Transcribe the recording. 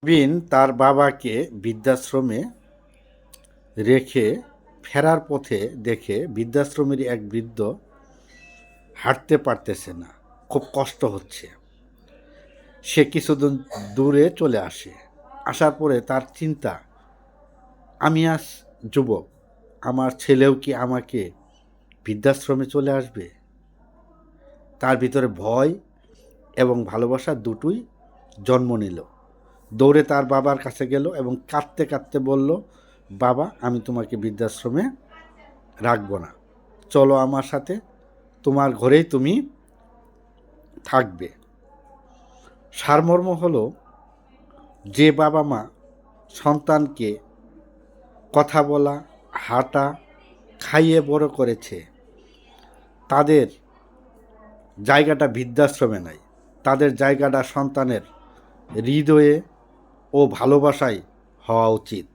বিন তার বাবাকে বৃদ্ধাশ্রমে রেখে ফেরার পথে দেখে বৃদ্ধাশ্রমের এক বৃদ্ধ হাঁটতে পারতেছে না, খুব কষ্ট হচ্ছে। সে কিছুদিন দূরে চলে আসে। আসার পরে তার চিন্তা, আমি আজ যুবক, আমার ছেলেও কি আমাকে বৃদ্ধাশ্রমে চলে আসবে? তার ভিতরে ভয় এবং ভালোবাসা দুটোই জন্ম নিল। দৌড়ে তার বাবার কাছে গেল এবং কাঁদতে কাঁদতে বলল, বাবা, আমি তোমাকে বৃদ্ধাশ্রমে রাখবো না, চলো আমার সাথে, তোমার ঘরেই তুমি থাকবে। সারমর্ম হলো, যে বাবা মা সন্তানকে কথা বলা, হাঁটা, খাইয়ে বড় করেছে, তাদের জায়গাটা বৃদ্ধাশ্রমে নাই, তাদের জায়গাটা সন্তানের হৃদয়ে ও ভালোবাসায় হওয়া উচিত।